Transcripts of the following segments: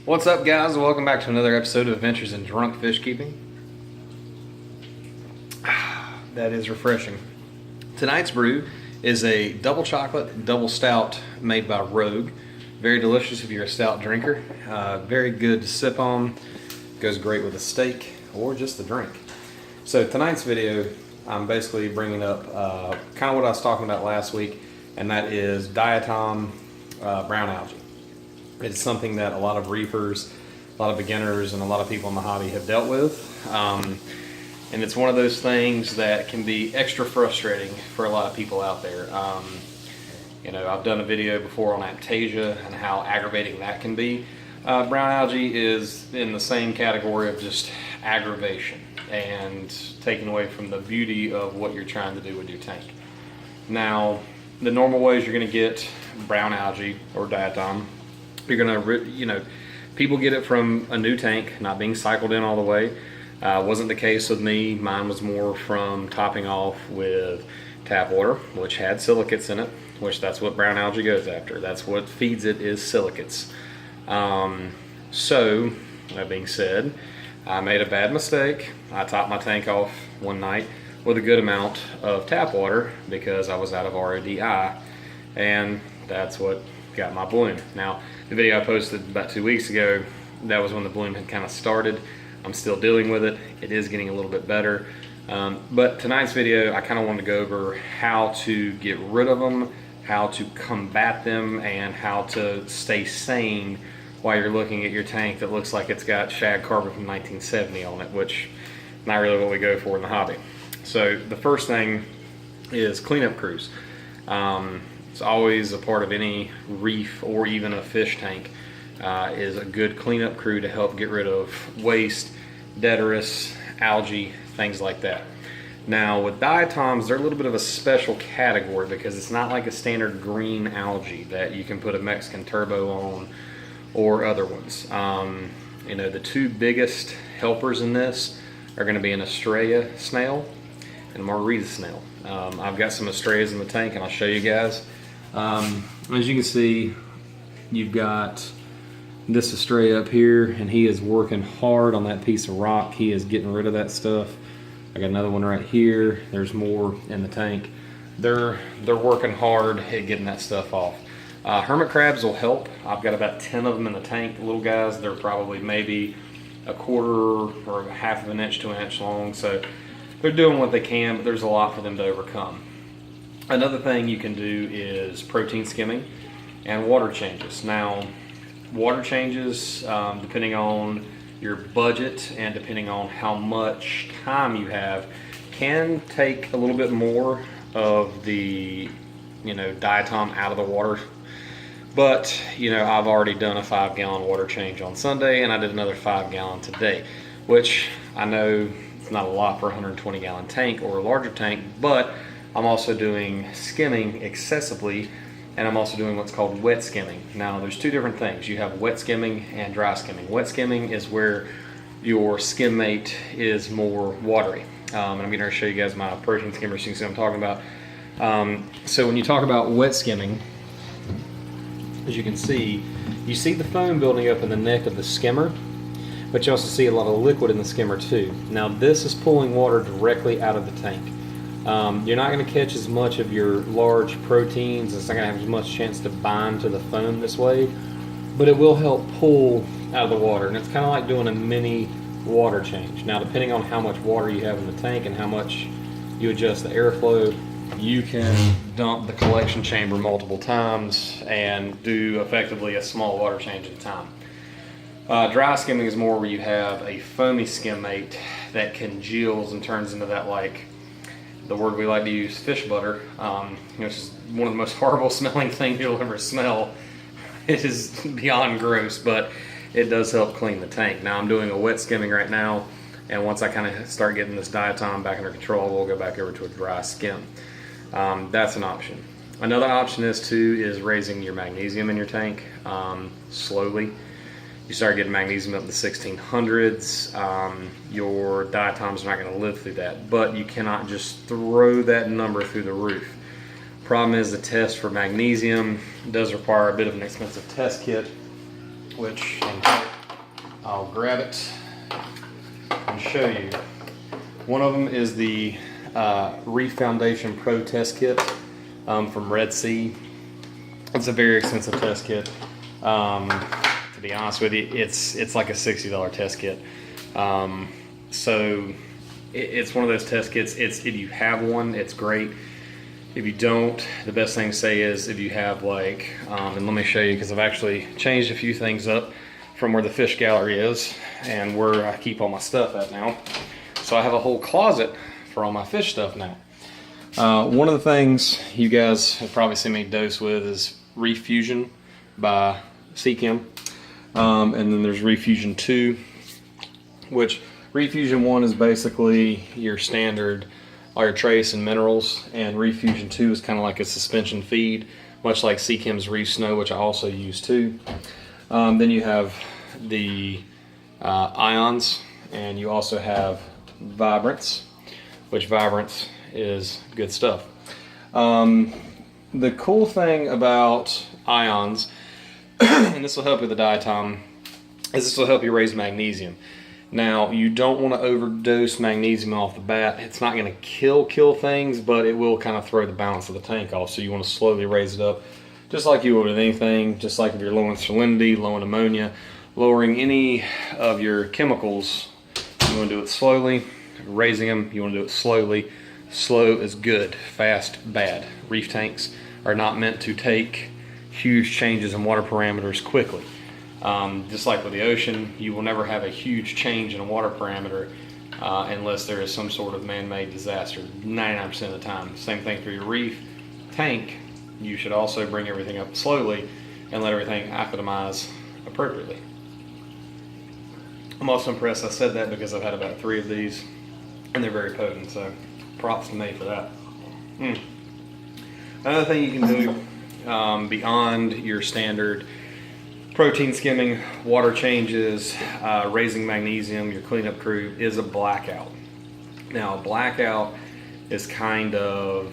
What's up, guys? Welcome back to another episode of Adventures in Drunk Fish Keeping. That is refreshing. Tonight's brew is a double chocolate, double stout made by Rogue. Very delicious if you're a stout drinker. Very good to sip on. Goes great with a steak or just a drink. So tonight's video, I'm basically bringing up kind of what I was talking about last week, and that is diatom brown algae. It's something that a lot of reefers, a lot of beginners, and a lot of people in the hobby have dealt with. And it's one of those things that can be extra frustrating for a lot of people out there. You know, I've done a video before on Aptasia and how aggravating that can be. Brown algae is in the same category of just aggravation and taking away from the beauty of what you're trying to do with your tank. Now, the normal ways you're going to get brown algae or diatom, you're gonna, people get it from a new tank, not being cycled in all the way. Wasn't the case with me. Mine was more from topping off with tap water, which had silicates in it, which that's what brown algae goes after. That's what feeds it, is silicates. So, that being said, I made a bad mistake. I topped my tank off one night with a good amount of tap water because I was out of RODI, and that's what got my bloom. Now, the video I posted about 2 weeks ago, that was when the bloom had kind of started. I'm still dealing with it. It is getting a little bit better. But tonight's video, I kind of wanted to go over how to get rid of them, how to combat them, and how to stay sane while you're looking at your tank that looks like it's got shag carpet from 1970 on it, which is not really what we go for in the hobby. So the first thing is cleanup crews. It's always a part of any reef or even a fish tank, is a good cleanup crew to help get rid of waste, detritus, algae, things like that. Now with diatoms, they're a little bit of a special category because it's not like a standard green algae that you can put a Mexican turbo on or other ones. The two biggest helpers in this are going to be an Estrella snail and a margarita snail. I've got some Estrellas in the tank and I'll show you guys. As you can see, you've got this Estrella up here, and he is working hard on that piece of rock. He is getting rid of that stuff. I got another one right here. There's more in the tank. They're working hard at getting that stuff off. Hermit crabs will help. I've got about 10 of them in the tank. The little guys, they're probably maybe a quarter or half of an inch to an inch long, so they're doing what they can, but there's a lot for them to overcome. Another thing you can do is protein skimming and water changes. Now, water changes, depending on your budget and depending on how much time you have, can take a little bit more of the diatom out of the water. But I've already done a 5-gallon water change on Sunday, and I did another 5-gallon today, which I know it's not a lot for a 120-gallon tank or a larger tank, but I'm also doing skimming excessively, and I'm also doing what's called wet skimming. Now, there's two different things. You have wet skimming and dry skimming. Wet skimming is where your skim mate is more watery. And I'm going to show you guys my protein skimmer so you can see what I'm talking about. So when you talk about wet skimming, as you can see, you see the foam building up in the neck of the skimmer, but you also see a lot of liquid in the skimmer too. Now, this is pulling water directly out of the tank. You're not going to catch as much of your large proteins. It's not going to have as much chance to bind to the foam this way, but it will help pull out of the water, and it's kind of like doing a mini water change. Now, depending on how much water you have in the tank and how much you adjust the airflow, you can dump the collection chamber multiple times and do effectively a small water change at a time. Dry skimming is more where you have a foamy skim mate that congeals and turns into that, like the word we like to use, fish butter, which is one of the most horrible smelling things you'll ever smell. It is beyond gross, but it does help clean the tank. Now, I'm doing a wet skimming right now, and once I kind of start getting this diatom back under control, we'll go back over to a dry skim. That's an option. Another option is raising your magnesium in your tank slowly. You start getting magnesium up in the 1600s, your diatoms are not going to live through that, but you cannot just throw that number through the roof. Problem is, the test for magnesium does require a bit of an expensive test kit, which I'll grab it and show you. One of them is the Reef Foundation Pro Test Kit from Red Sea. It's a very expensive test kit. To be honest with you, it's like a $60 test kit. So it's one of those test kits. If you have one, it's great. If you don't, the best thing to say is if you have like, and let me show you because I've actually changed a few things up from where the fish gallery is and where I keep all my stuff at now. So I have a whole closet for all my fish stuff now. One of the things you guys have probably seen me dose with is Reef Fusion by Seachem. And then there's Reef Fusion 2, which Reef Fusion 1 is basically your standard, all your trace and minerals, and Reef Fusion 2 is kind of like a suspension feed, much like Seachem's Reef Snow, which I also use too. Then you have the ions, and you also have Vibrance, which Vibrance is good stuff. The cool thing about ions, and this will help with the diatom, is this will help you raise magnesium. Now, you don't want to overdose magnesium off the bat. It's not going to kill things, but it will kind of throw the balance of the tank off. So you want to slowly raise it up, just like you would with anything. Just like if you're low in salinity, low in ammonia, lowering any of your chemicals, you want to do it slowly. Raising them, you want to do it slowly. Slow is good, fast, bad. Reef tanks are not meant to take huge changes in water parameters quickly. Just like with the ocean, you will never have a huge change in a water parameter unless there is some sort of man-made disaster, 99% of the time. Same thing for your reef tank. You should also bring everything up slowly and let everything acclimatize appropriately. I'm also impressed I said that because I've had about 3 of these and they're very potent, so props to me for that. Another thing you can do beyond your standard protein skimming, water changes, raising magnesium, your cleanup crew, is a blackout. Now, a blackout is kind of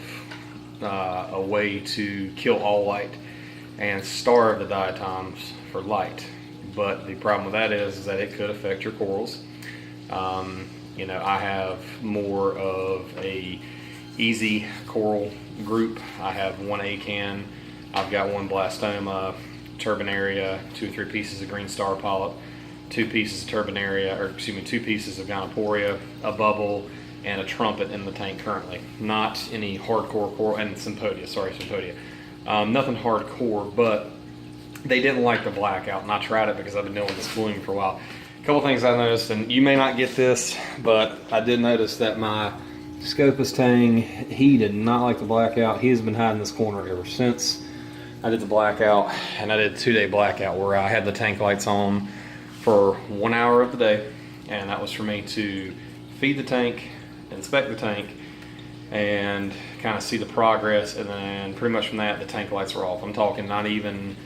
a way to kill all light and starve the diatoms for light. But the problem with that is that it could affect your corals. You know, I have more of a easy coral group. I have 1 acan, I've got 1 blastoma, turbinaria, 2 or 3 pieces of green star polyp, 2 pieces of turbinaria, or excuse me, 2 pieces of gonoporia, a bubble, and a trumpet in the tank currently. Not any hardcore coral, and Sympodia, nothing hardcore, but they didn't like the blackout, and I tried it because I've been dealing with this bloom for a while. A couple things I noticed, and you may not get this, but I did notice that my Scopus tang, he did not like the blackout. He has been hiding this corner ever since I did the blackout, and I did a 2-day blackout where I had the tank lights on for 1 hour of the day, and that was for me to feed the tank, inspect the tank, and kind of see the progress, and then pretty much from that, the tank lights were off. I'm talking not even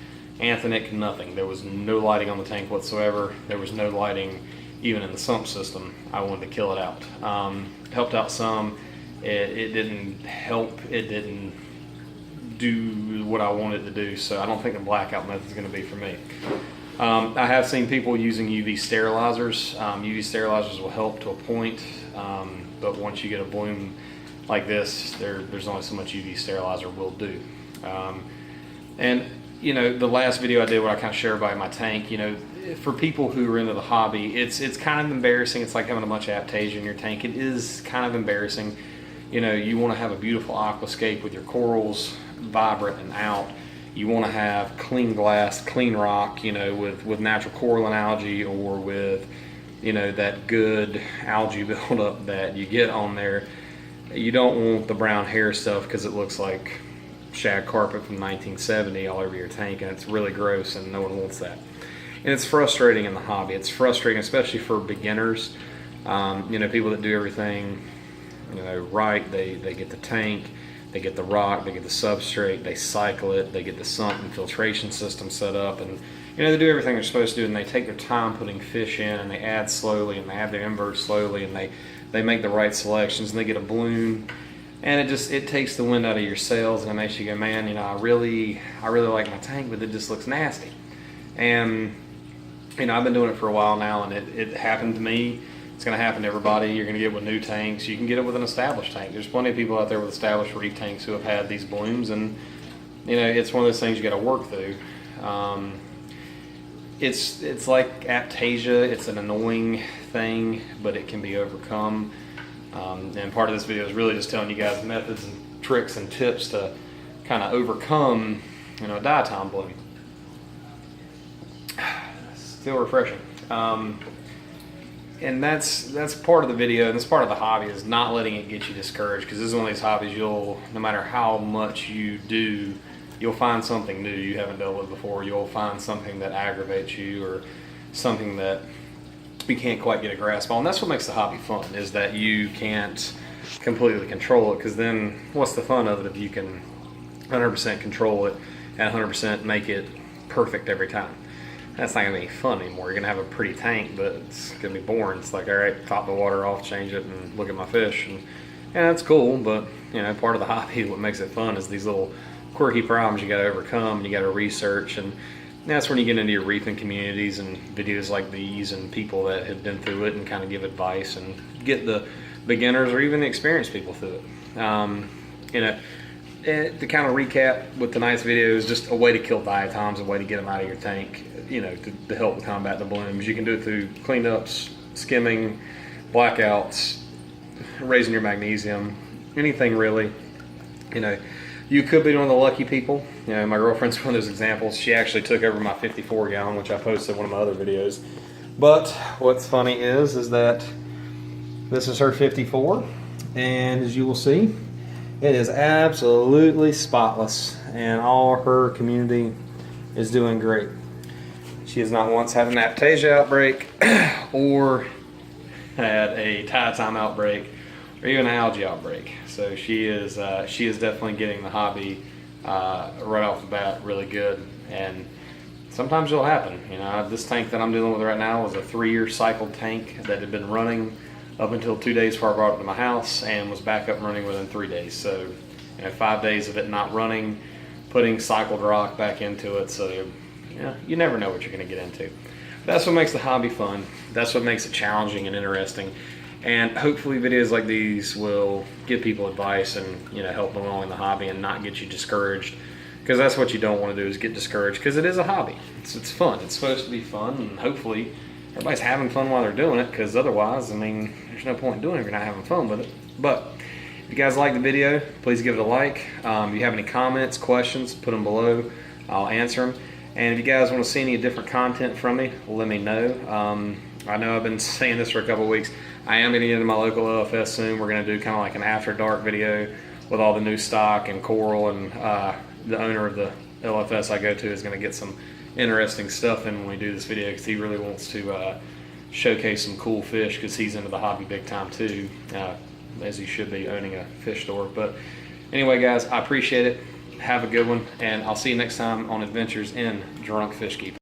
anthenic, nothing. There was no lighting on the tank whatsoever. There was no lighting even in the sump system. I wanted to kill it out. Helped out some. It didn't help. It didn't do what I wanted to do, so I don't think the blackout method is going to be for me. I have seen people using UV sterilizers. UV sterilizers will help to a point, but once you get a bloom like this, there's only so much UV sterilizer will do. And you know, the last video I did where I kind of share about my tank, you know, for people who are into the hobby, it's kind of embarrassing. It's like having a bunch of aptasia in your tank. It is kind of embarrassing. You know, you want to have a beautiful aquascape with your corals vibrant and out. You want to have clean glass, clean rock, you know, with natural coral and algae, or with, you know, that good algae buildup that you get on there. You don't want the brown hair stuff because it looks like shag carpet from 1970 all over your tank, and it's really gross and no one wants that. And it's frustrating in the hobby. It's frustrating, especially for beginners. You know, people that do everything, you know, right. They get the tank, they get the rock, they get the substrate, they cycle it, they get the sump and filtration system set up, and you know, they do everything they're supposed to do, and they take their time putting fish in, and they add slowly, and they add their inverts slowly, and they make the right selections, and they get a bloom. And it takes the wind out of your sails, and it makes you go, man, you know, I really like my tank, but it just looks nasty. And you know, I've been doing it for a while now, and it happened to me. It's going to happen to everybody. You're going to get it with new tanks. You can get it with an established tank. There's plenty of people out there with established reef tanks who have had these blooms, and you know, it's one of those things you got to work through. It's like aptasia. It's an annoying thing, but it can be overcome. And part of this video is really just telling you guys methods and tricks and tips to kind of overcome, you know, a diatom bloom. Still refreshing. And that's part of the video, and that's part of the hobby, is not letting it get you discouraged, because this is one of these hobbies no matter how much you do, you'll find something new you haven't dealt with before. You'll find something that aggravates you, or something that you can't quite get a grasp on. That's what makes the hobby fun, is that you can't completely control it, because then what's the fun of it if you can 100% control it and 100% make it perfect every time? That's not gonna be fun anymore. You're gonna have a pretty tank, but it's gonna be boring. It's like, all right, top the water off, change it, and look at my fish. And yeah, that's cool, but you know, part of the hobby, what makes it fun, is these little quirky problems you gotta overcome, and you gotta research. And that's when you get into your reefing communities and videos like these, and people that have been through it and kind of give advice and get the beginners or even the experienced people through it. You know, to kind of recap with tonight's video, is just a way to kill diatoms, a way to get them out of your tank, you know, to help combat the blooms. You can do it through cleanups, skimming, blackouts, raising your magnesium, anything really. You know, you could be one of the lucky people. You know, my girlfriend's one of those examples. She actually took over my 54 gallon, which I posted in one of my other videos. But what's funny is that this is her 54, and as you will see, it is absolutely spotless, and all her community is doing great. She has not once had an aptasia outbreak or had a diatom outbreak or even an algae outbreak. So she is definitely getting the hobby right off the bat really good. And sometimes it'll happen. You know, this tank that I'm dealing with right now is a 3-year cycled tank that had been running up until 2 days before I brought it to my house, and was back up and running within 3 days. So, you know, 5 days of it not running, putting cycled rock back into it. So, you know, you never know what you're going to get into. That's what makes the hobby fun. That's what makes it challenging and interesting. And hopefully videos like these will give people advice and, you know, help them along in the hobby and not get you discouraged. Because that's what you don't want to do, is get discouraged, because it is a hobby. It's fun. It's supposed to be fun, and hopefully everybody's having fun while they're doing it, because otherwise, I mean, there's no point in doing it if you're not having fun with it. But if you guys like the video, please give it a like. If you have any comments, questions, put them below. I'll answer them. And if you guys want to see any different content from me, let me know. I know I've been saying this for a couple of weeks. I am getting into my local LFS soon. We're going to do kind of like an after dark video with all the new stock and coral, and the owner of the LFS I go to is going to get some interesting stuff in when we do this video, because he really wants to showcase some cool fish, because he's into the hobby big time too, as he should be, owning a fish store. But anyway, guys, I appreciate it. Have a good one, and I'll see you next time on Adventures in Drunk Fish Keeping.